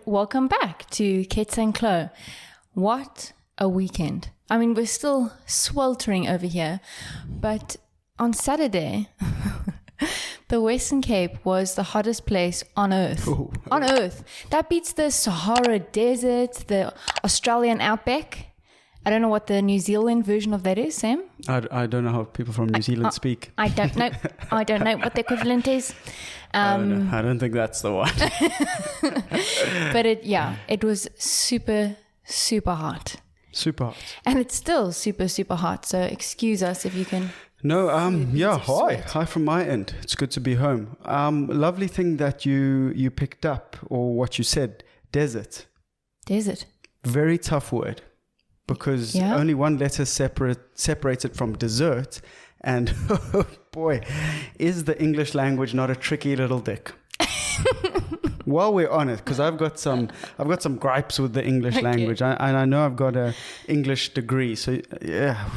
welcome back to KETS and Chloë. What a weekend. I mean, we're still sweltering over here, but on Saturday, the Western Cape was the hottest place on Earth. Ooh. On Earth. That beats the Sahara Desert, the Australian outback. I don't know what the New Zealand version of that is, Sam. I don't know how people from New Zealand speak. I don't know. I don't know what the equivalent is. I don't think that's the one. But it was super, super hot. Super hot. And it's still super, super hot. So excuse us if you can. No, hi from my end. It's good to be home. Lovely thing that you picked up, or what you said, desert. Desert. Very tough word, because only one letter separates it from dessert. And oh boy, is the English language not a tricky little dick? While we're on it, because I've got some gripes with the English language, and I know I've got a English degree, so yeah,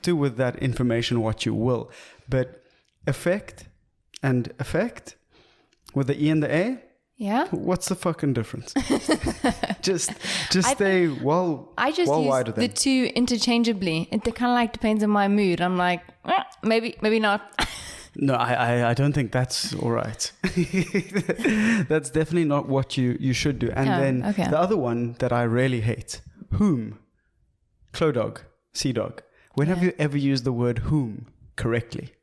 do with that information what you will. But effect and effect with the E and the A. Yeah. What's the fucking difference? just stay well. I just use the two interchangeably. It kind of like depends on my mood. I'm like, maybe not. No, I don't think that's all right. That's definitely not what you should do. And the other one that I really hate, whom, Chloe dog, sea dog. When have you ever used the word whom correctly?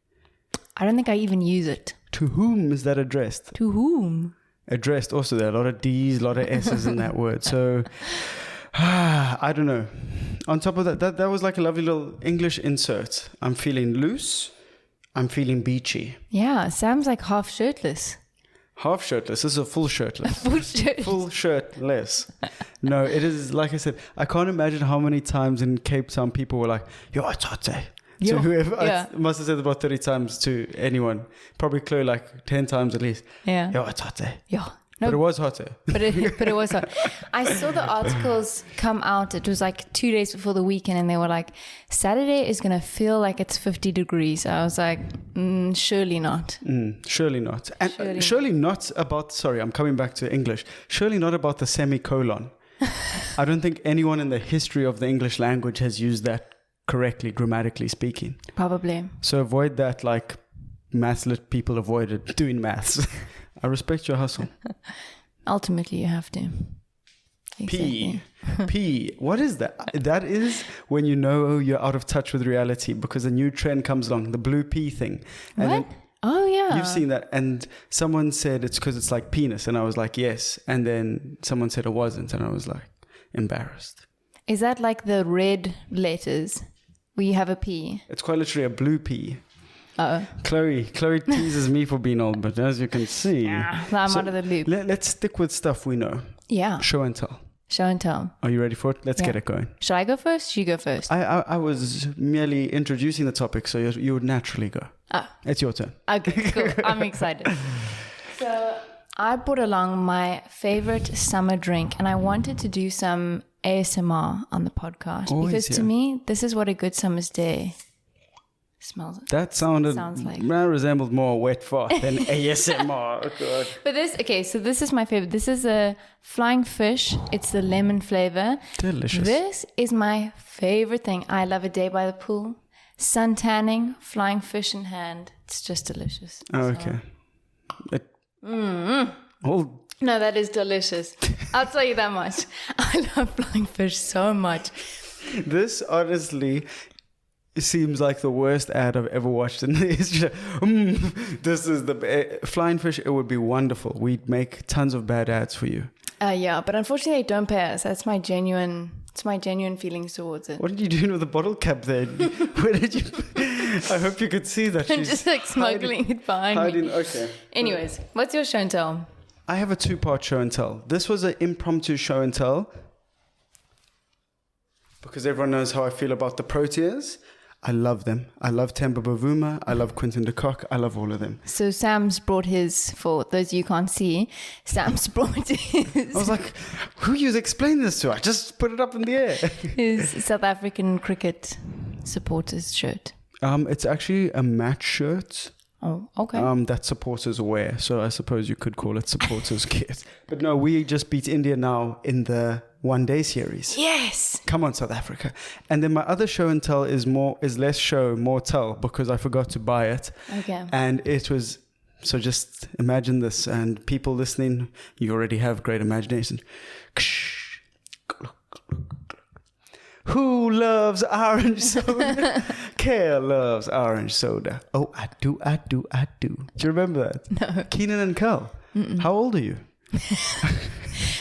I don't think I even use it. To whom is that addressed? To whom? Addressed. Also, there are a lot of D's, a lot of S's in that word. So, I don't know. On top of that was like a lovely little English insert. I'm feeling loose. I'm feeling beachy. Yeah, Sam's like half shirtless. Half shirtless. This is a full shirtless. Full shirtless. No, it is, like I said, I can't imagine how many times in Cape Town people were like, yo, it's hot day. To whoever, I must have said about 30 times to anyone. Probably Chloe like 10 times at least. Yeah. Yo, it's hot day. Yeah. No, but it was hotter. But it was hot. I saw the articles come out. It was like 2 days before the weekend, and they were like, Saturday is going to feel like it's 50 degrees. I was like, surely not. Surely not. And surely not about, sorry, I'm coming back to English. Surely not about the semicolon. I don't think anyone in the history of the English language has used that correctly, grammatically speaking. Probably. So avoid that, like maths-lit people avoided doing maths. I respect your hustle. Ultimately, you have to. Exactly. P. What is that? That is when you know you're out of touch with reality, because a new trend comes along, the blue pea thing. And what? Oh, yeah. You've seen that. And someone said it's because it's like penis. And I was like, yes. And then someone said it wasn't. And I was like, embarrassed. Is that like the red letters where you have a P? It's quite literally a blue pea. Oh. Chloe teases me for being old, but as you can see... I'm out of the loop. Let's stick with stuff we know. Yeah. Show and tell. Show and tell. Are you ready for it? Let's get it going. Should I go first? You go first. I was merely introducing the topic, so you would naturally go. It's your turn. Okay, cool. I'm excited. So I brought along my favorite summer drink, and I wanted to do some ASMR on the podcast. Because to me, this is what a good summer's day smells. That sounds like resembled more wet fart than ASMR. Oh, God. But this is my favorite. This is a flying fish. It's the lemon flavor. Delicious. This is my favorite thing. I love a day by the pool, sun tanning, flying fish in hand. It's just delicious. Oh, okay. No, that is delicious. I'll tell you that much. I love flying fish so much. This honestly seems like the worst ad I've ever watched in the history. This is the flying fish. It would be wonderful. We'd make tons of bad ads for you. Yeah, but unfortunately, they don't pay us. That's my genuine. It's my genuine feelings towards it. What did you do with the bottle cap there? Where did you? I hope you could see that. I'm just like smuggling it behind me. Okay. Anyways, what's your show and tell? I have a 2-part show and tell. This was an impromptu show and tell because everyone knows how I feel about the Proteas. I love them. I love Temba Bavuma. I love Quinton de Kock. I love all of them. So Sam's brought his, for those you can't see, Sam's brought his. I was like, who you explain this to? I just put it up in the air. His South African cricket supporters shirt. It's actually a match shirt Oh, okay. That supporters wear. So I suppose you could call it supporters kit. But no, we just beat India now in the one-day series. Yes. Come on, South Africa. And then my other show and tell is less show, more tell, because I forgot to buy it. Okay. And it was, so just imagine this, and people listening, you already have great imagination. Who loves orange soda? Care loves orange soda. Oh, I do. Do you remember that? No. Keenan and Kel. How old are you?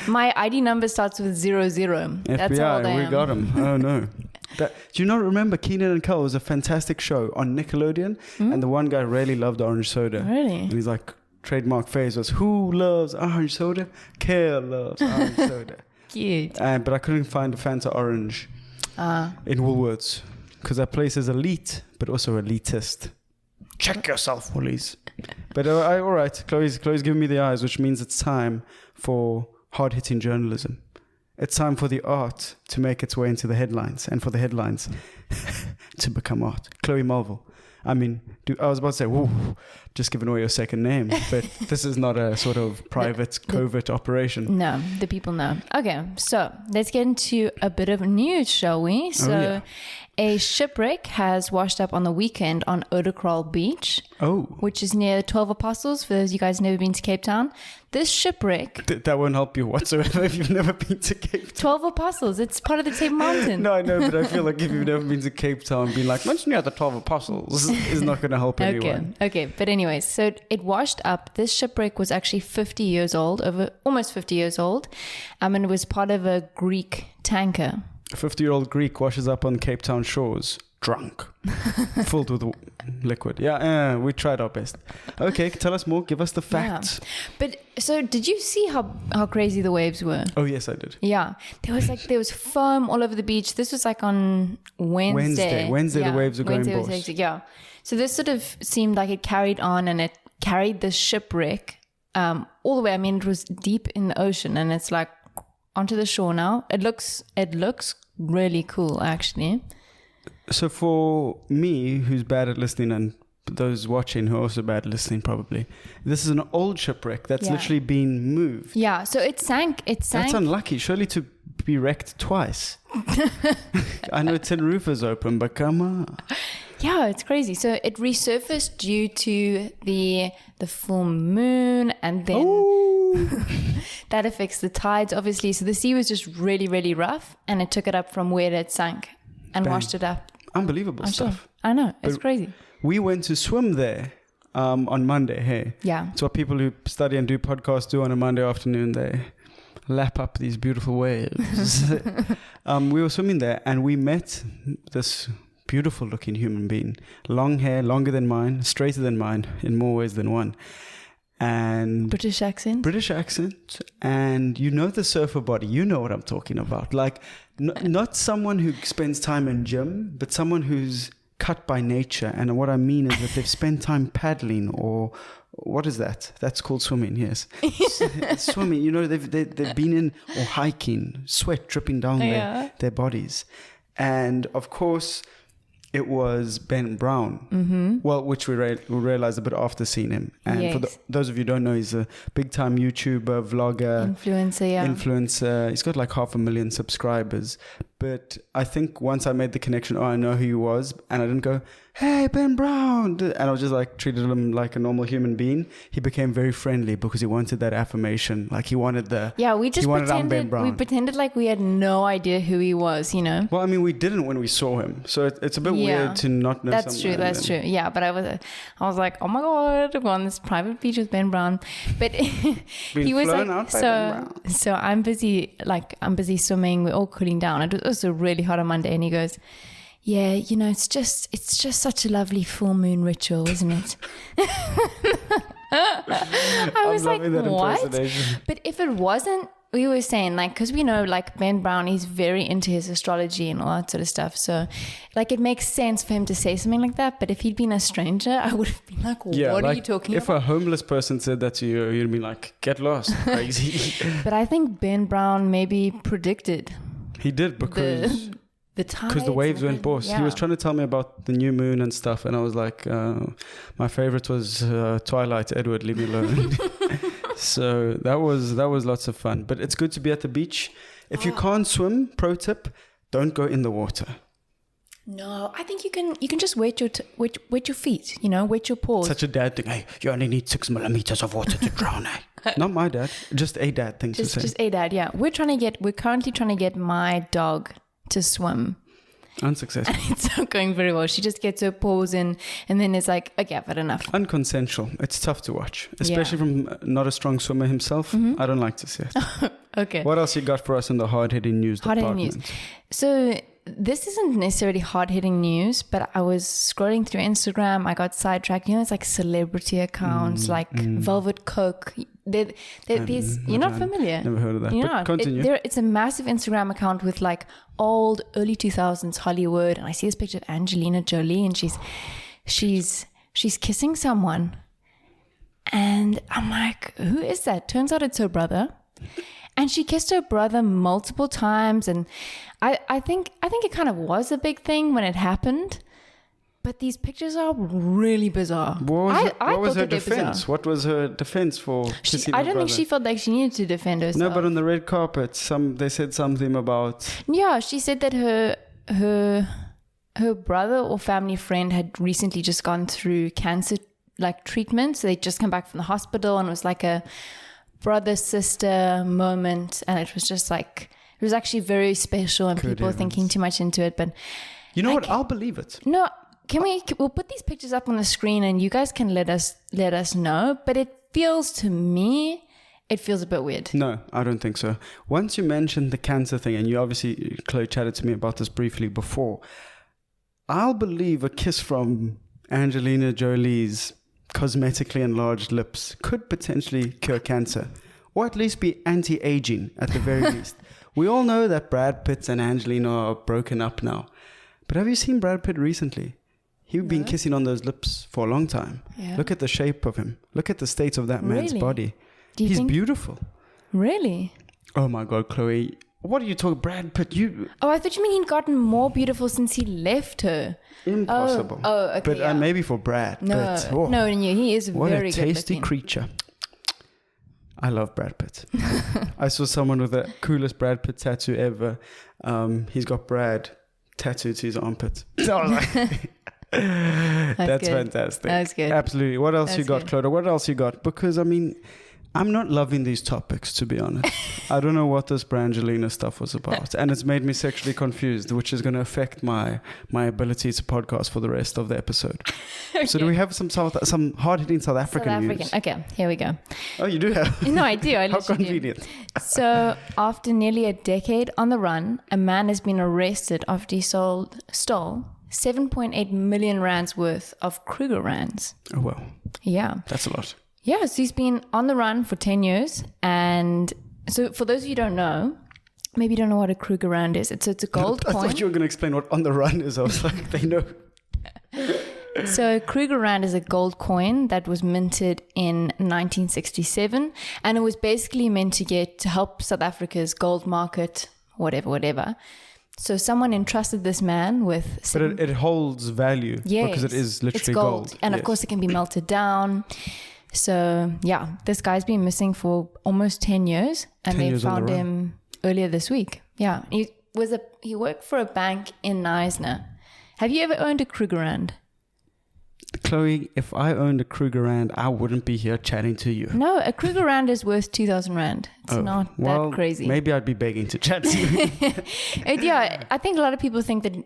My ID number starts with 00. That's how old I am. We got him. Oh, no. Do you not remember Keenan and Kel was a fantastic show on Nickelodeon? And the one guy really loved orange soda. Really? And he's like, trademark phrase was, who loves orange soda? Care loves orange soda. Cute. But I couldn't find a Fanta orange in Woolworths because that place is elite, but also elitist. Check yourself, Woolies. But all right, Chloe's giving me the eyes, which means it's time for hard-hitting journalism. It's time for the art to make its way into the headlines, and for the headlines to become art. Chloë Melville. I mean, I was about to say, whoa, just giving away your second name, but this is not a sort of private, covert operation. No, the people know. Okay, so let's get into a bit of news, shall we? So a shipwreck has washed up on the weekend on Oudekraal Beach, which is near the 12 Apostles, for those of you guys who've never been to Cape Town. This shipwreck... That won't help you whatsoever if you've never been to Cape Town. 12 Apostles, it's part of the same mountain. No, I know, but I feel like if you've never been to Cape Town, being like, what's near the 12 Apostles is not going to help anyone. Okay, but anyways, so it washed up. This shipwreck was actually 50 years old, almost 50 years old, and it was part of a Greek tanker. A 50-year-old Greek washes up on Cape Town shores, drunk, filled with liquid. Yeah, we tried our best. Okay, tell us more. Give us the facts. Yeah. But so, did you see how crazy the waves were? Oh yes, I did. Yeah, there was foam all over the beach. This was like on Wednesday. Wednesday, the waves were going boss. Yeah. So this sort of seemed like it carried on, and it carried the shipwreck all the way. I mean, it was deep in the ocean, and it's like onto the shore now. It looks really cool, actually. So for me, who's bad at listening, and those watching who are also bad at listening probably, this is an old shipwreck that's literally been moved. Yeah, so it sank. That's unlucky, surely, to be wrecked twice. I know Teneriffa's open, but come on. Yeah, it's crazy. So it resurfaced due to the full moon, and then that affects the tides, obviously. So the sea was just really, really rough, and it took it up from where it sank and washed it up. Unbelievable stuff. Sure. I know, it's crazy. We went to swim there on Monday. Hey, yeah. It's what people who study and do podcasts do on a Monday afternoon. They lap up these beautiful waves. We were swimming there, and we met this beautiful looking human being, long hair, longer than mine, straighter than mine in more ways than one, and British accent, and you know the surfer body, you know what I'm talking about, like not someone who spends time in gym, but someone who's cut by nature. And what I mean is that they've spent time paddling, or what is that? That's called swimming. Yes, swimming. You know, they've been in, or hiking, sweat dripping down their bodies, and of course it was Ben Brown. Mm-hmm. Well, which we realized a bit after seeing him. And for those of you who don't know, he's a big-time YouTuber, vlogger, influencer. He's got like 500,000 subscribers. But I think once I made the connection, I know who he was, and I didn't go, hey, Ben Brown, and I was just like treated him like a normal human being. He became very friendly because he wanted that affirmation. Like he wanted we pretended like we had no idea who he was, you know. Well, I mean, we didn't when we saw him, so it's a bit weird to not know. That's true. Yeah, but I was like, oh my god, we're on this private beach with Ben Brown. But he was like, so I'm busy swimming. We're all cooling down. It was also really hot on Monday, and he goes, yeah, you know, it's just such a lovely full moon ritual, isn't it? I was like, what? But if it wasn't, we were saying, like, because we know, like, Ben Brown, he's very into his astrology and all that sort of stuff. So, like, it makes sense for him to say something like that. But if he'd been a stranger, I would have been like, what are you talking about? If a homeless person said that to you, you'd be like, get lost, crazy. But I think Ben Brown maybe predicted. He did, because the tides. Because the waves went boss. Yeah. He was trying to tell me about the new moon and stuff, and I was like, my favorite was Twilight. Edward, leave me alone. So that was lots of fun. But it's good to be at the beach. If you can't swim, pro tip, don't go in the water. No, I think you can just wet your feet, wet your paws. Such a dad thing. Hey, you only need 6 millimeters of water to drown. Not my dad, just a dad thing to say. Just a dad, yeah. We're currently trying to get my dog to swim. Unsuccessful. It's not going very well. She just gets her paws in, and then it's like, okay, I've had enough. Unconsensual. It's tough to watch, especially from not a strong swimmer himself. Mm-hmm. I don't like to see it. Okay. What else you got for us in the hard-hitting news department? So this isn't necessarily hard-hitting news, but I was scrolling through Instagram. I got sidetracked. It's like celebrity accounts, like Velvet Coke. You're not familiar. Never heard of that. You're but not. Continue. It's a massive Instagram account with like old, early 2000s Hollywood. And I see this picture of Angelina Jolie, and she's kissing someone. And I'm like, who is that? Turns out it's her brother. And she kissed her brother multiple times. And I think it kind of was a big thing when it happened. But these pictures are really bizarre. What was her defense? What was her defense for kissing her brother? I don't think she felt like she needed to defend herself. No, but on the red carpet, they said something about... Yeah, she said that her brother or family friend had recently just gone through cancer treatment. So they'd just come back from the hospital, and it was like a brother-sister moment. And it was just like... It was actually very special, and people were thinking too much into it. But you know what? I'll believe it. No... We'll put these pictures up on the screen, and you guys can let us know. But it feels a bit weird. No, I don't think so. Once you mentioned the cancer thing, and you obviously, Chloe chatted to me about this briefly before, I'll believe a kiss from Angelina Jolie's cosmetically enlarged lips could potentially cure cancer, or at least be anti-aging at the very least. We all know that Brad Pitt and Angelina are broken up now. But have you seen Brad Pitt recently? He's been kissing on those lips for a long time. Yeah. Look at the shape of him. Look at the state of that man's body. He's beautiful. Really? Oh my God, Chloe. What are you talking? Brad Pitt, you... Oh, I thought you mean he'd gotten more beautiful since he left her. Impossible. Oh okay. But maybe for Brad. No, but, no, he is what very a tasty good creature. I love Brad Pitt. I saw someone with the coolest Brad Pitt tattoo ever. He's got Brad tattooed to his armpit. That's fantastic. That's good. Absolutely. What else you got, Chloë? What else you got? Because, I mean, I'm not loving these topics, to be honest. I don't know what this Brangelina stuff was about. And it's made me sexually confused, which is going to affect my ability to podcast for the rest of the episode. Okay. So do we have some hard-hitting South African news? Okay, here we go. Oh, you do have? No, I do. How convenient. So after nearly a decade on the run, a man has been arrested after he stole 7.8 million rands worth of Kruger rands. Oh, well. Yeah. That's a lot. Yeah, so he's been on the run for 10 years. And so for those of you who don't know, maybe you don't know what a Kruger rand is. It's a gold coin. I thought you were going to explain what on the run is. I was like, they know. So Kruger rand is a gold coin that was minted in 1967. And it was basically meant to help South Africa's gold market, whatever. So someone entrusted this man with... But it holds value. Yes, because it is literally it's gold. And of course it can be melted down. So, yeah, this guy's been missing for almost 10 years, and they found him earlier this week. Yeah, he worked for a bank in Knysna. Have you ever owned a Kruger rand? Chloe, if I owned a Kruger rand, I wouldn't be here chatting to you. No, a Kruger rand is worth 2,000 rand. It's not that crazy. Maybe I'd be begging to chat to you. Yeah, I think a lot of people think that.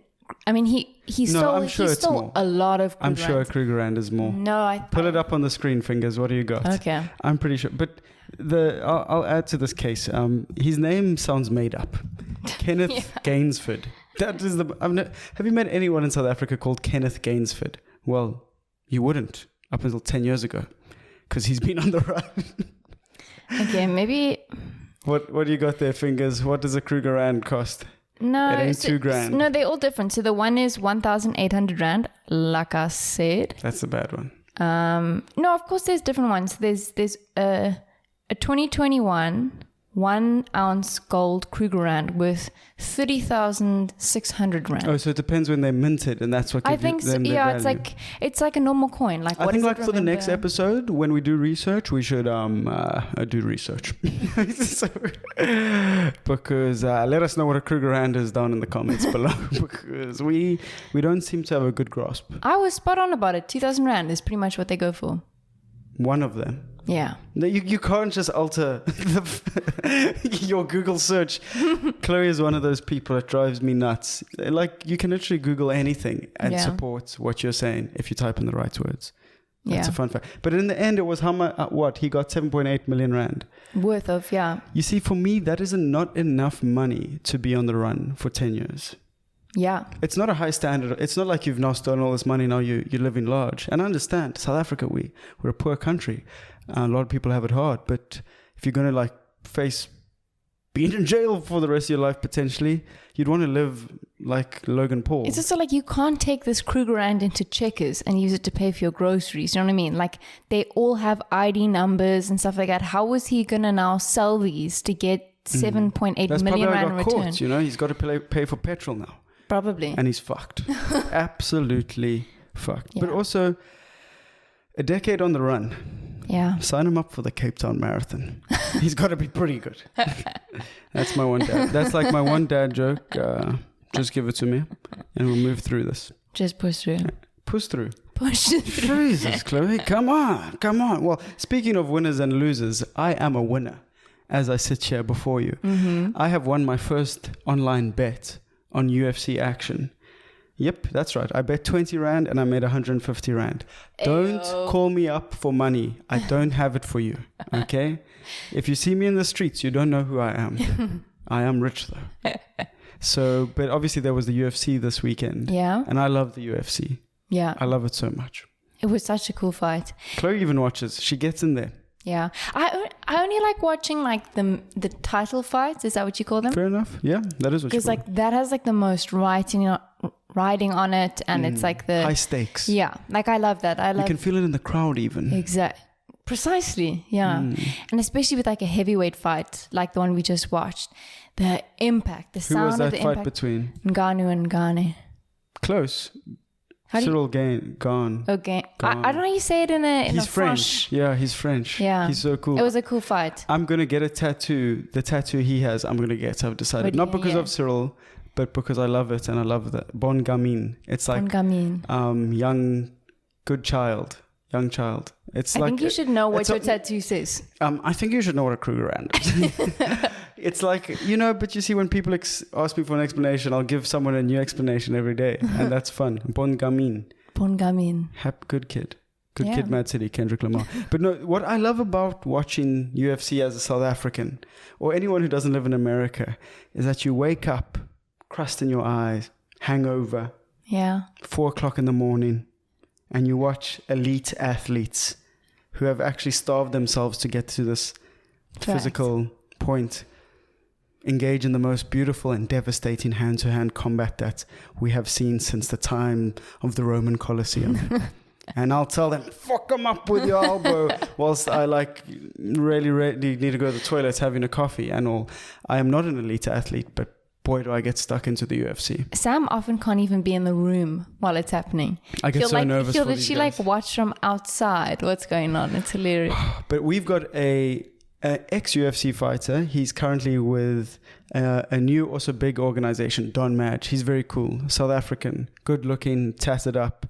I mean, he stole a lot of Kruger I'm sure a Kruger rand is more. No, Put it up on the screen, fingers. What do you got? Okay. I'm pretty sure. But I'll add to this case. His name sounds made up. Kenneth Gainsford. That is have you met anyone in South Africa called Kenneth Gainsford? Well, you wouldn't up until 10 years ago, because he's been on the run. Okay, maybe. What do you got there, fingers? What does a Kruger rand cost? No, it ain't 2 grand. No, they're all different. So the one is 1,800 rand, like I said. That's a bad one. No, of course there's different ones. There's a 2021 1 ounce gold Kruger Rand worth 30,600 Rand. Oh, so it depends when they're minted, and that's what I think so, yeah, it's like a normal coin. Like, I think like for the next episode, when we do research, we should do research. Because let us know what a Kruger Rand is down in the comments below, because we don't seem to have a good grasp. I was spot on about it. 2,000 Rand is pretty much what they go for. One of them. Yeah. No, you can't just alter your Google search. Chloe is one of those people that drives me nuts. Like, you can literally Google anything and support what you're saying if you type in the right words. That's a fun fact. But in the end, it was how much? What? He got 7.8 million Rand. Worth of, yeah. You see, for me, that is not enough money to be on the run for 10 years. Yeah. It's not a high standard. It's not like you've now stolen all this money, now you live in large. And I understand, South Africa, we're a poor country. A lot of people have it hard. But if you're going to like face being in jail for the rest of your life, potentially, you'd want to live like Logan Paul. It's also like you can't take this Kruger Rand into Checkers and use it to pay for your groceries. You know what I mean? Like, they all have ID numbers and stuff like that. How is he going to now sell these to get 7.8 million Rand return? Caught, you know, he's got to pay for petrol now. Probably. And he's fucked. Absolutely fucked. Yeah. But also, a decade on the run. Yeah. Sign him up for the Cape Town Marathon. He's got to be pretty good. That's my one dad. That's like my one dad joke. Just give it to me and we'll move through this. Just push through. Push through. Push it through. Jesus, Chloe. Come on. Well, speaking of winners and losers, I am a winner as I sit here before you. Mm-hmm. I have won my first online bet on UFC action. Yep, that's right. I bet 20 Rand and I made 150 Rand. Don't call me up for money. I don't have it for you. Okay? If you see me in the streets, you don't know who I am. I am rich though. So, but obviously there was the UFC this weekend. Yeah. And I love the UFC. Yeah. I love it so much. It was such a cool fight. Chloe even watches. She gets in there. Yeah. I only like watching like the title fights. Is that what you call them? Fair enough. Yeah, that is what you call them. Because like that has like the most riding on it, and it's like the high stakes. Yeah. Like I love that. You can feel it in the crowd even. Exactly. Precisely. Yeah. And especially with like a heavyweight fight like the one we just watched. The impact, the sound of the impact. Who was that fight between? Ngannou and Gane. Close. Cyril Gane. Okay. I don't know how you say it in a He's French. Yeah, he's French. Yeah. He's so cool. It was a cool fight. I'm going to get a tattoo. The tattoo he has, I'm going to get. I've decided. Not because of Cyril, but because I love it and I love that. Bon Gamin. It's like young, good child. Young child. It's I think you should know what your tattoo says. I think you should know what a Kruger Rand is. It's like, but you see when people ask me for an explanation, I'll give someone a new explanation every day. And that's fun. Bon Gamin. Bon Gamin. Good kid. Good kid, Mad City, Kendrick Lamar. But no, what I love about watching UFC as a South African, or anyone who doesn't live in America, is that you wake up, crust in your eyes, hangover. Yeah. 4:00 in the morning. And you watch elite athletes who have actually starved themselves to get to this physical point, engage in the most beautiful and devastating hand-to-hand combat that we have seen since the time of the Roman Colosseum. And I'll tell them, fuck them up with your elbow, whilst I really need to go to the toilet having a coffee and all. I am not an elite athlete, but boy, do I get stuck into the UFC. Sam often can't even be in the room while it's happening. I get so nervous for these guys. She watch from outside what's going on. It's hilarious. But we've got a ex-UFC fighter. He's currently with a new, also big organization, Don Madge. He's very cool. South African, good looking, tatted up.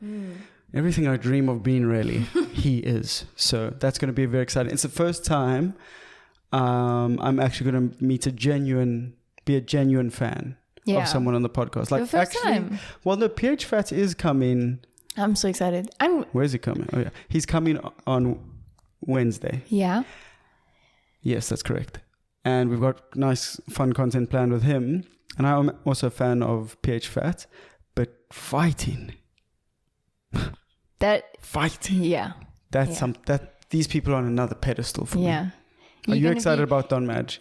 Everything I dream of being, really, he is. So that's going to be very exciting. It's the first time I'm actually going to meet a genuine fan of someone on the podcast. Like, first time. Well, no, PH Fat is coming. I'm so excited. Where's he coming? Oh, yeah. He's coming on Wednesday. Yeah. Yes, that's correct. And we've got nice, fun content planned with him. And I'm also a fan of PH Fat, but fighting. Fighting. Yeah. These people are on another pedestal for me. Yeah. Are you excited about Don Madge?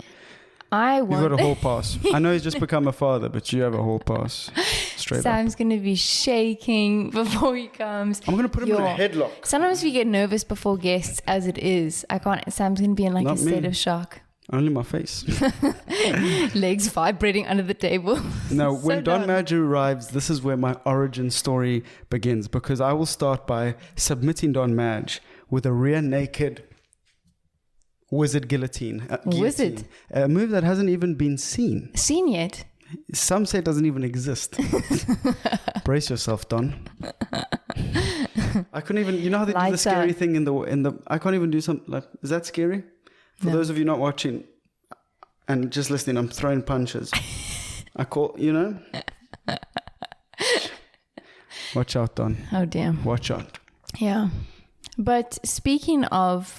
You've got a whole pass. I know he's just become a father, but you have a whole pass. Straight Sam's going to be shaking before he comes. I'm going to put him in a headlock. Sometimes we get nervous before guests as it is. Sam's going to be in a state of shock. Only my face. Legs vibrating under the table. No, when Don Madge arrives, this is where my origin story begins, because I will start by submitting Don Madge with a rear naked wizard guillotine. Wizard? A move that hasn't even been seen. Seen yet? Some say it doesn't even exist. Brace yourself, Don. I couldn't even, you know how they do the scary thing in the, I can't even do something like, is that scary? For those of you not watching and just listening, I'm throwing punches. I call, you know? Watch out, Don. Oh, damn. Watch out. Yeah. But speaking of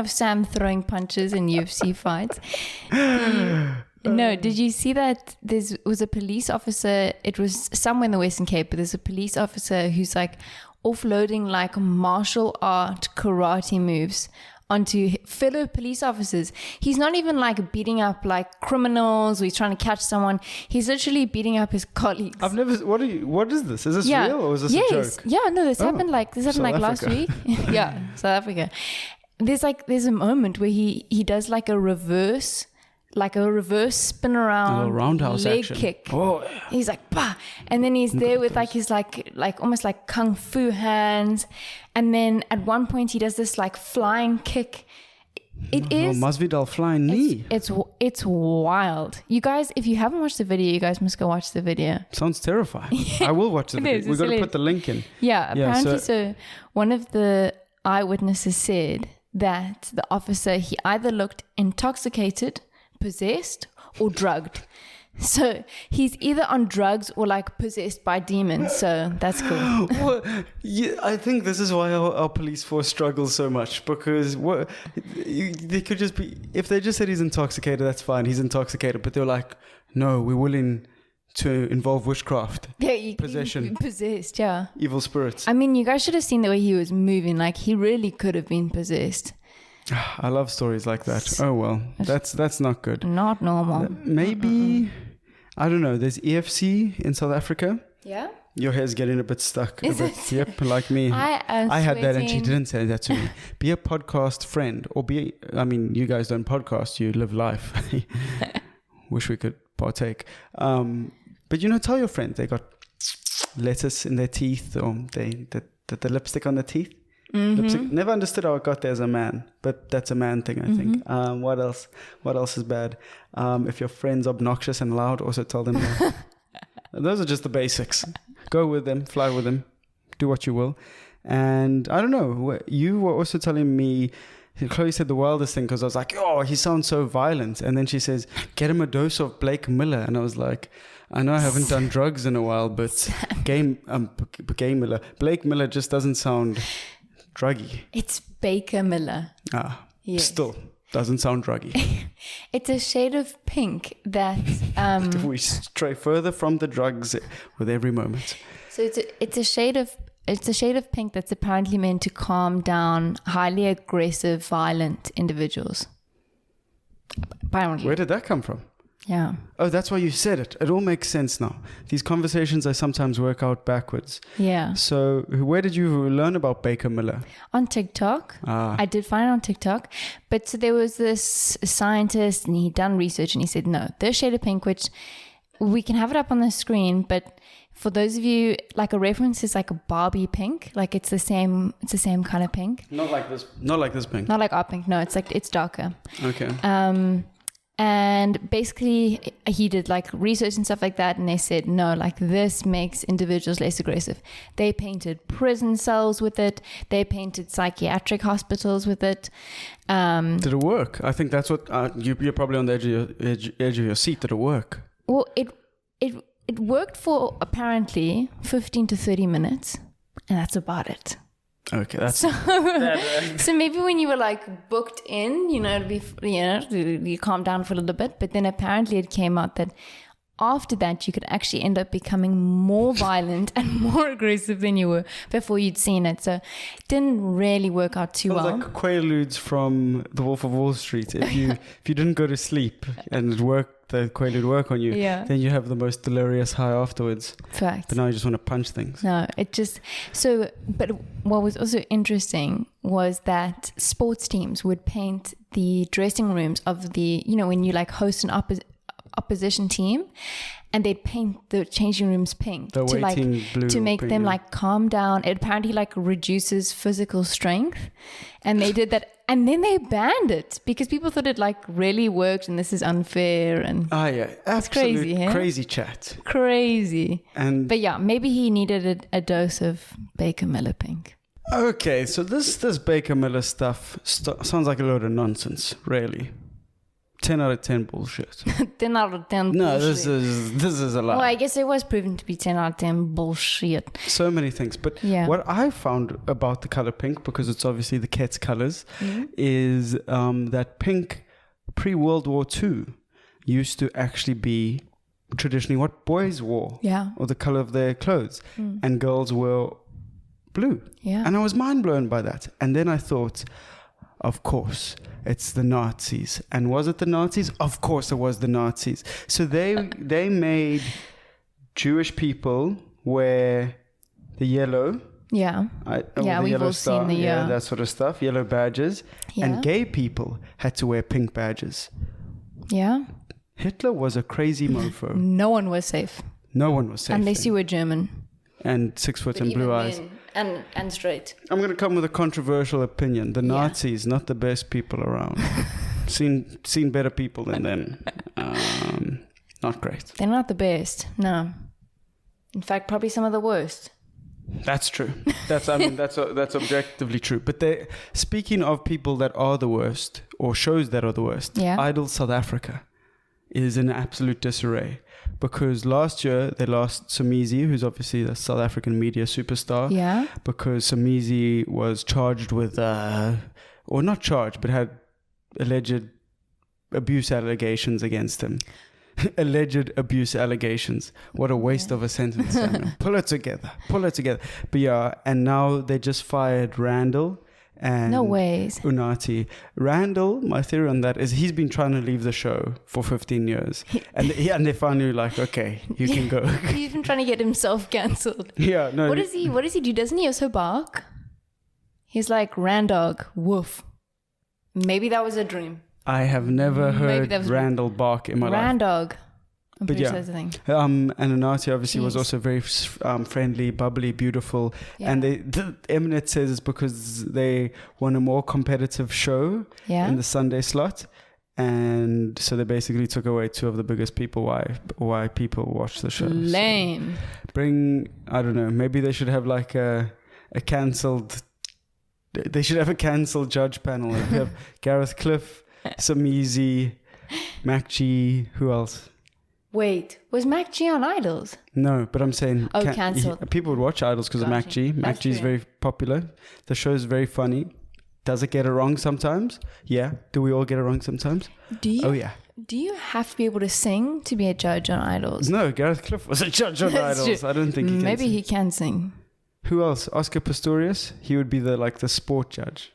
Sam throwing punches in UFC fights, no, did you see that there was a police officer, it was somewhere in the Western Cape, but there's a police officer who's like offloading like martial art karate moves onto fellow police officers. He's not even like beating up like criminals or he's trying to catch someone. He's literally beating up his colleagues. I've never, what is this? Is this real or is this a joke? Yeah, no, this happened like last week. Yeah, South Africa. There's a moment where he does like a reverse spin around, a little roundhouse leg action. kick. Oh, he's like, bah! And then he's there with like his like almost like kung fu hands. And then at one point he does this like flying kick. It is Masvidal flying knee. It's wild. You guys, if you haven't watched the video, you guys must go watch the video. Sounds terrifying. I will watch the video. We've got to put the link in. Yeah, apparently so one of the eyewitnesses said that the officer, he either looked intoxicated, possessed, or drugged. So he's either on drugs or like possessed by demons. So that's cool. Well, yeah, I think this is why our police force struggles so much, because they could just be, if they just said he's intoxicated, that's fine. He's intoxicated. But they're like, no, we're willing to involve witchcraft. Yeah, possession. Possessed, yeah. Evil spirits. I mean, you guys should have seen the way he was moving. Like he really could have been possessed. I love stories like that. Oh well, that's not good. Not normal. Maybe I don't know. There's EFC in South Africa. Yeah. Your hair's getting a bit stuck. Is it? Yep, like me. I had that and she didn't say that to me. Be a podcast friend, or you guys don't podcast, you live life. Wish we could partake. But tell your friends they got lettuce in their teeth, or the lipstick on their teeth. Mm-hmm. Never understood how it got there as a man, but that's a man thing, I think. What else? What else is bad? If your friend's obnoxious and loud, also tell them that. Those are just the basics. Go with them, fly with them, do what you will. And I don't know, you were also telling me, Chloe said the wildest thing, because I was like, oh, he sounds so violent. And then she says, get him a dose of Blake Miller. And I was like, I know I haven't done drugs in a while, but Blake Miller just doesn't sound druggy. It's Baker Miller. Yes. Still doesn't sound druggy. It's a shade of pink that we stray further from the drugs with every moment. So it's a shade of pink that's apparently meant to calm down highly aggressive, violent individuals. Apparently. Where did that come from? Yeah. Oh, that's why you said it. It all makes sense now. These conversations I sometimes work out backwards. Yeah. So where did you learn about Baker Miller? On TikTok. I did find it on TikTok. But so there was this scientist and he'd done research and he said, no, this shade of pink, which we can have it up on the screen, but for those of you, like a reference is like a Barbie pink. Like it's the same kind of pink. Not like this pink. Not like our pink. No, it's darker. Okay. And basically he did like research and stuff like that. And they said, no, like this makes individuals less aggressive. They painted prison cells with it. They painted psychiatric hospitals with it. Did it work? I think that's what you're probably on the edge of your seat. Did it work? Well, it worked for apparently 15 to 30 minutes. And that's about it. Okay, that's so maybe when you were like booked in, you calm down for a little bit, but then apparently it came out that after that, you could actually end up becoming more violent and more aggressive than you were before you'd seen it. So it didn't really work out too well. Like Quaaludes from The Wolf of Wall Street. If you didn't go to sleep and it worked, the Quaalude work on you, then you have the most delirious high afterwards. Fact. But now you just want to punch things. No, but what was also interesting was that sports teams would paint the dressing rooms of the, when you like host an opposition team, and they'd paint the changing rooms pink blue to make them like calm down. It apparently like reduces physical strength, and they did that, and then they banned it because people thought it like really worked, and this is unfair. And it's crazy, crazy chat, crazy. But yeah, maybe he needed a dose of Baker Miller pink. Okay, so this Baker Miller stuff sounds like a load of nonsense, really. 10 out of 10 bullshit. 10 out of 10 no, bullshit. this is a lie. Well, I guess it was proven to be 10 out of 10 bullshit. So many things. But what I found about the color pink, because it's obviously the KETS colors, is that pink pre-World War II used to actually be traditionally what boys wore. Yeah. Or the color of their clothes. And girls were blue. Yeah. And I was mind blown by that. And then I thought, of course, it's the Nazis. And was it the Nazis? Of course it was the Nazis. So they made Jewish people wear the yellow. Yeah. We've all seen the that sort of stuff, yellow badges. Yeah. And gay people had to wear pink badges. Yeah. Hitler was a crazy mofo. No one was safe. Unless you were German. And 6 foot and blue eyes. And straight. I'm going to come with a controversial opinion. The Nazis, not the best people around. seen better people than them. Not great. They're not the best. No. In fact, probably some of the worst. That's true. That's objectively true. But speaking of people that are the worst, or shows that are the worst, Idol South Africa is in absolute disarray. Because last year they lost Somizi, who's obviously the South African media superstar. Yeah. Because Somizi was charged with, or not charged, but had alleged abuse allegations against him. Alleged abuse allegations. What a waste of a sentence. Pull it together. But and now they just fired Randall. And no ways. Unati. Randall, my theory on that is he's been trying to leave the show for 15 years. And they finally like, okay, you can go. He's been trying to get himself cancelled. Yeah, no. What does he do? Doesn't he also bark? He's like, Randog, woof. Maybe that was a dream. I have never heard Randall bark in my life. Randog. I'm pretty sure that's the thing. And Unati obviously was also very friendly, bubbly, beautiful. Yeah. And Mnet says it's because they want a more competitive show in the Sunday slot. And so they basically took away two of the biggest people why people watch the show. Lame. So I don't know, maybe they should have like a cancelled judge panel. They have Gareth Cliff, Somizi, Mac G, who else? Wait, was Mac G on Idols? No, but I'm saying... cancelled. People would watch Idols because of Mac G. Mac G is very popular. The show is very funny. Does it get it wrong sometimes? Yeah. Do we all get it wrong sometimes? Do you? Oh, yeah. Do you have to be able to sing to be a judge on Idols? No, Gareth Cliff was a judge on Idols. True. I don't think he can Maybe sing. He can sing. Who else? Oscar Pistorius? He would be the sport judge.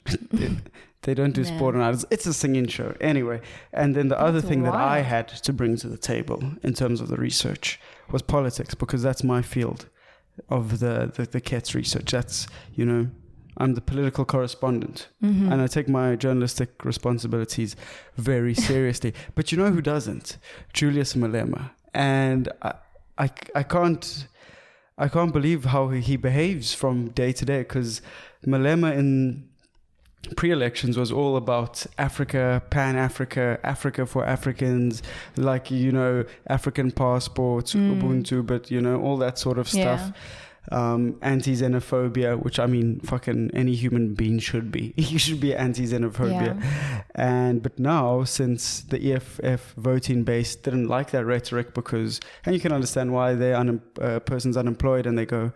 They don't do sport on Idols. It's a singing show. Anyway, and then the other thing that I had to bring to the table in terms of the research was politics, because that's my field of the KETS research. That's, I'm the political correspondent, and I take my journalistic responsibilities very seriously. But you know who doesn't? Julius Malema. And I can't believe how he behaves from day to day, because Malema in pre-elections was all about Africa, Pan-Africa, Africa for Africans, African passports, Ubuntu, but, all that sort of stuff. Anti-xenophobia, which I mean, fucking any human being should be. You should be anti-xenophobia. Yeah. But now, since the EFF voting base didn't like that rhetoric, and you can understand why a person's unemployed and they go,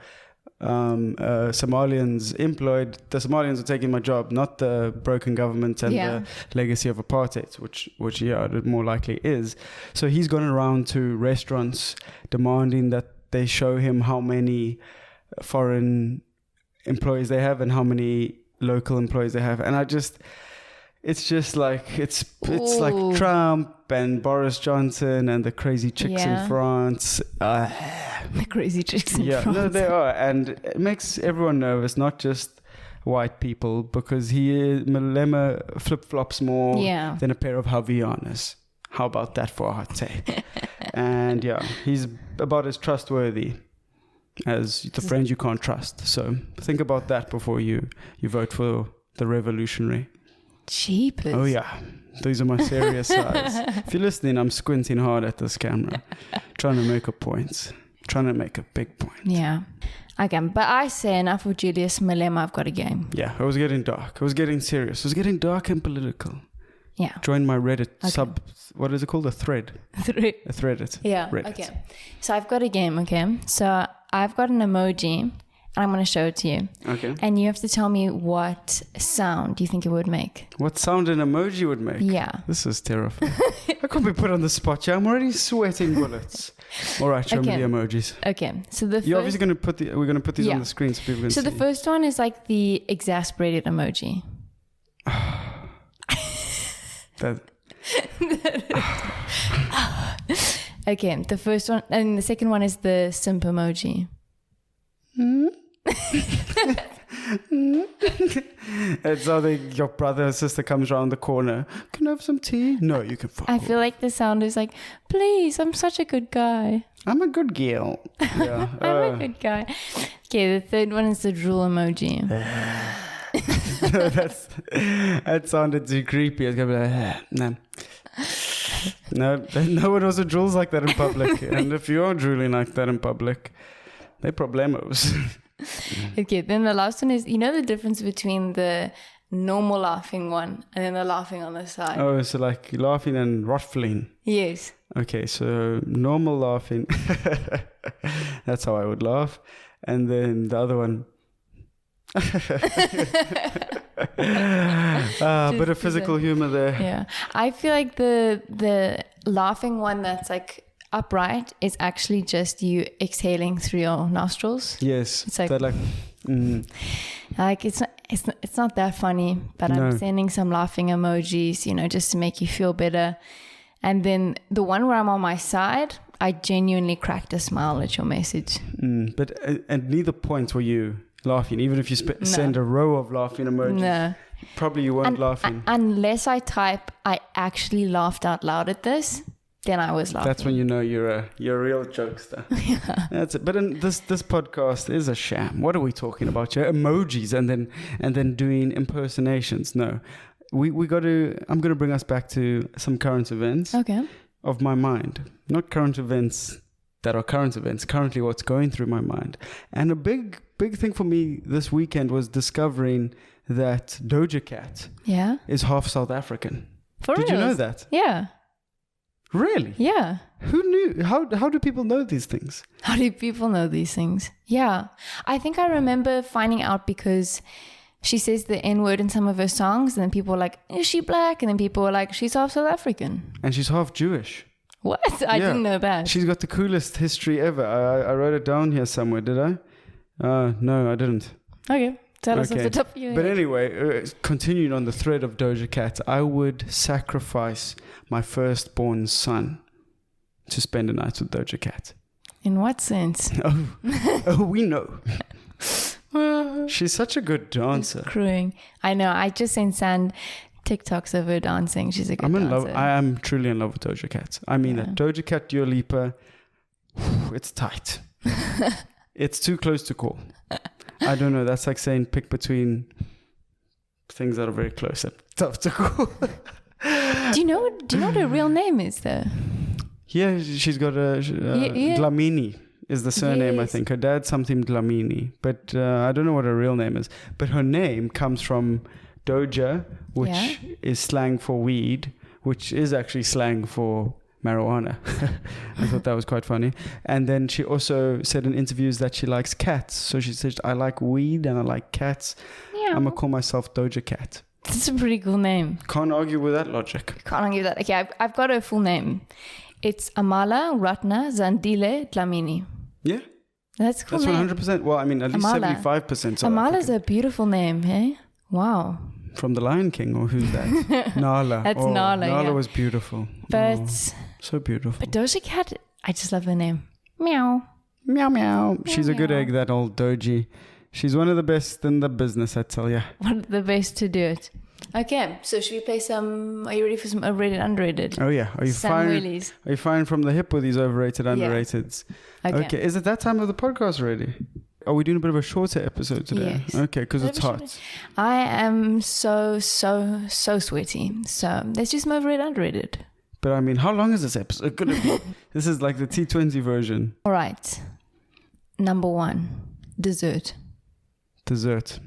Somalians employed. The Somalians are taking my job, not the broken government and the legacy of apartheid, which it more likely is. So he's gone around to restaurants demanding that they show him how many foreign employees they have and how many local employees they have. And it's just like it's like Trump and Boris Johnson and the crazy chicks in France. The crazy chicks in France. No, they are, and it makes everyone nervous, not just white people, because Malema flip flops more than a pair of Havaianas. How about that for a hot take? And he's about as trustworthy as the friend you can't trust. So think about that before you vote for the revolutionary. Jeepers. Oh yeah, these are my serious eyes. If you're listening, I'm squinting hard at this camera, trying to make a point, trying to make a big point. Yeah, again, but I say enough with Julius Malema. I've got a game. Yeah, it was getting dark. It was getting serious. It was getting dark and political. Yeah. Join my Reddit sub. What is it called? A thread. A thread. Yeah. Reddit. Okay. So I've got a game. Okay. So I've got an emoji. And I'm going to show it to you. Okay. And you have to tell me what sound you think it would make. What sound an emoji would make? Yeah. This is terrifying. I can't be put on the spot. I'm already sweating bullets. All right, show me the emojis. Okay. So you're obviously going to put we're going to put these on the screen so people can see. So the first one is like the exasperated emoji. Okay. The first one, and the second one is the simp emoji. It's how your brother or sister comes around the corner. Can I have some tea? No, you can fuck I feel like the sound is like, please, I'm such a good guy. I'm a good girl. Yeah, I'm a good guy. Okay, the third one is the drool emoji. No, that sounded too creepy. It's gonna be like, no one also drools like that in public. And if you are drooling like that in public, they're problemos. Okay, then the last one is, you know the difference between the normal laughing one and then the laughing on the side? Oh, so like laughing and ruffling. Yes. Okay, so normal laughing. That's how I would laugh. And then the other one. Bit of physical humor there. Yeah. I feel like the laughing one that's like upright is actually just you exhaling through your nostrils. Yes. It's like like it's not that funny, but I'm sending some laughing emojis, just to make you feel better. And then the one where I'm on my side, I genuinely cracked a smile at your message. But at neither point were you laughing, even if you send a row of laughing emojis. No. Probably you weren't laughing. Unless I type, I actually laughed out loud at this. Then I was laughing. That's when you know you're a real jokester. Yeah. That's it. But this podcast is a sham. What are we talking about? Emojis and then doing impersonations. No, I'm gonna bring us back to some current events. Okay. Of my mind, not current events that are current events. Currently, what's going through my mind, and a big thing for me this weekend was discovering that Doja Cat is half South African. Did you know that? Yeah. Really? Yeah. Who knew? How do people know these things? How do people know these things? Yeah. I think I remember finding out because she says the N-word in some of her songs, and then people were like, is she black? And then people were like, she's half South African. And she's half Jewish. What? I didn't know that. She's got the coolest history ever. I wrote it down here somewhere, did I? No, I didn't. Okay. Tell us off the top of your head. But anyway, continuing on the thread of Doja Cat, I would sacrifice my firstborn son to spend a night with Doja Cat. In what sense? Oh, we know. She's such a good dancer. Crewing. I know. I just sent Sand TikToks of her dancing. She's a good dancer. I am truly in love with Doja Cat. I mean that Doja Cat, Dua Lipa, it's tight. It's too close to call. I don't know. That's like saying pick between things that are very close and tough to call. Do you know what her real name is though? Yeah, she's got a Dlamini is the surname. Yes. I think her dad's something Dlamini, but I don't know what her real name is. But her name comes from Doja, which is slang for weed, which is actually slang for marijuana. I thought that was quite funny. And then she also said in interviews that she likes cats. So she said, I like weed and I like cats. Yeah. I'm going to call myself Doja Cat. That's a pretty cool name. Can't argue with that logic. Can't argue that. Okay, I've got her full name. It's Amala Ratna Zandile Dlamini. Yeah. That's cool. That's 100%. Well, I mean, at least Amala. 75%. Amala's a beautiful name, hey? Wow. From The Lion King, or who's that? Nala. That's Nala, Nala was beautiful. But so beautiful. But Doja Cat, I just love her name. Meow. Meow, meow. She's a good egg, that old Doji. She's one of the best in the business, I tell you. One of the best to do it. Okay, so should we play some... Are you ready for some overrated, underrated? Oh, yeah. Are you Sam fine? Wheelies. Are you fine from the hip with these overrated, underrateds? Okay. Is it that time of the podcast already? Are we doing a bit of a shorter episode today? Yes. Okay, because it's hot. I am so sweaty. So let's do some overrated, underrated. But I mean, how long is this episode going to be? This is like the T20 version. All right. Number 1, dessert. Dessert.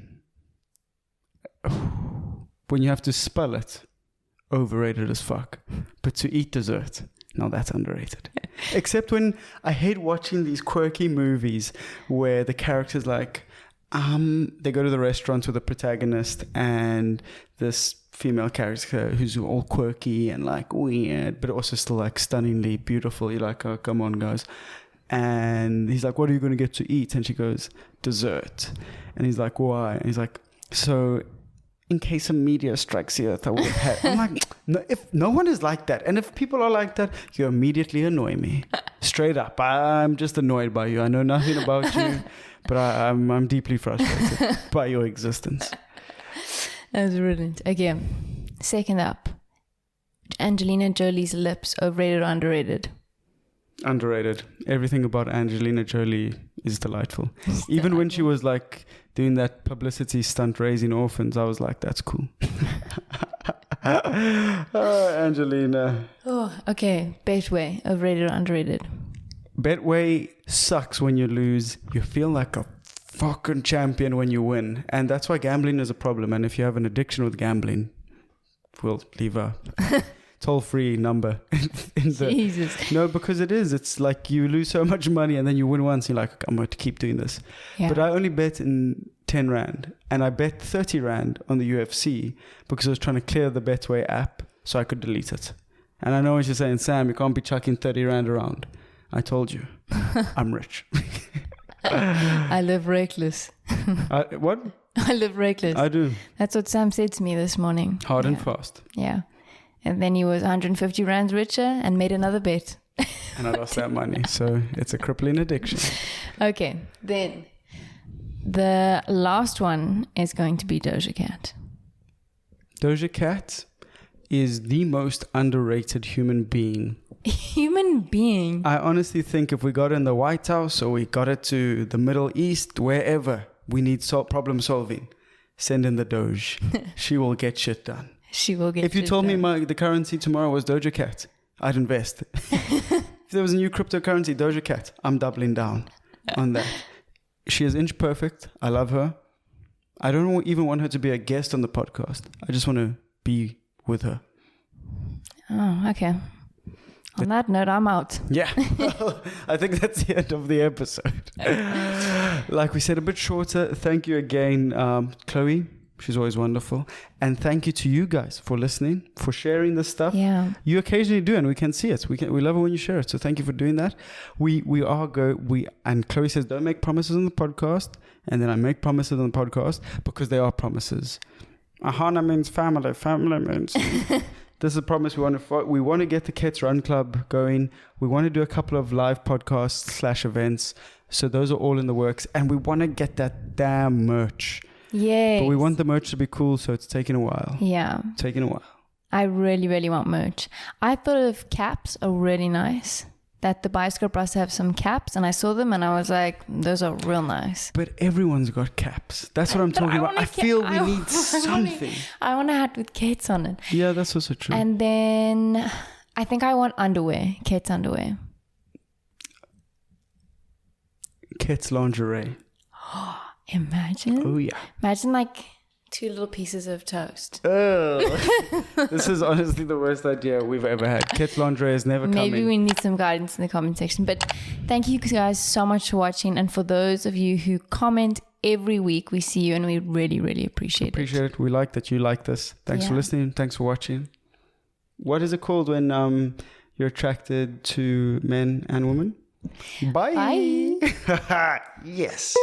When you have to spell it, overrated as fuck. But to eat dessert, now that's underrated. Except when I hate watching these quirky movies where the characters like, they go to the restaurant with the protagonist and this female character who's all quirky and like weird, but also still like stunningly beautiful. You're like, oh, come on, guys. And he's like, what are you going to get to eat? And she goes, dessert. And he's like, why? And he's like, so in case a meteor strikes the earth, I would have had. I'm like, no, if no one is like that, and if people are like that, you immediately annoy me. Straight up. I'm just annoyed by you. I know nothing about you, but I'm deeply frustrated by your existence. That's brilliant. Okay, second up. Angelina Jolie's lips, overrated or underrated? Underrated. Everything about Angelina Jolie is delightful. Even when she was like doing that publicity stunt raising orphans, I was like, that's cool. Oh, Angelina. Oh, okay. Betway, overrated or underrated? Betway sucks when you lose. You feel like a fucking champion when you win. And that's why gambling is a problem. And if you have an addiction with gambling, we'll leave a toll-free number in the... Jesus. No, because it is. It's like you lose so much money and then you win once. You're like, I'm going to keep doing this. Yeah. But I only bet in 10 Rand. And I bet 30 Rand on the UFC because I was trying to clear the Betway app so I could delete it. And I know what you're saying, Sam, you can't be chucking 30 Rand around. I told you. I'm rich. I live reckless. What? I live reckless. I do. That's what Sam said to me this morning. Hard and fast. Yeah. And then he was 150 Rands richer and made another bet. And I lost that money. So it's a crippling addiction. Okay. Then the last one is going to be Doja Cat. Doja Cat is the most underrated human being. Human being? I honestly think if we got it in the White House or we got it to the Middle East, wherever we need problem solving, send in the Doge. She will get shit done. She will get. If you told me the currency tomorrow was Doja Cat, I'd invest. If there was a new cryptocurrency, Doja Cat, I'm doubling down on that. She is inch perfect. I love her. I don't even want her to be a guest on the podcast. I just want to be with her. Oh, okay. On that note, I'm out. Yeah. Well, I think that's the end of the episode. Like we said, a bit shorter. Thank you again, Chloe. She's always wonderful. And thank you to you guys for listening, for sharing this stuff. Yeah. You occasionally do, and we can see it. We love it when you share it. So thank you for doing that. And Chloe says, don't make promises on the podcast. And then I make promises on the podcast because they are promises. Ahana means family. Family means... This is a promise we want to get the KETS Run Club going. We want to do a couple of live podcasts / events. So those are all in the works. And we want to get that damn merch. Yes. But we want the merch to be cool, so it's taking a while. Yeah. Taking a while. I really, really want merch. I thought of caps are really nice. That the bicycle bus have some caps, and I saw them and I was like, those are real nice. But everyone's got caps. That's what I'm talking about. I feel we need something. I want a hat with KETS on it. Yeah, that's also true. And then I think I want underwear, KETS underwear. KETS lingerie. Imagine. Oh, yeah. Imagine like 2 little pieces of toast. Oh, this is honestly the worst idea we've ever had. KETS lingerie is never coming. Maybe we need some guidance in the comment section. But thank you guys so much for watching. And for those of you who comment every week, we see you and we really, really appreciate it. We like that you like this. Thanks for listening. Thanks for watching. What is it called when you're attracted to men and women? Bye. Bye. Yes.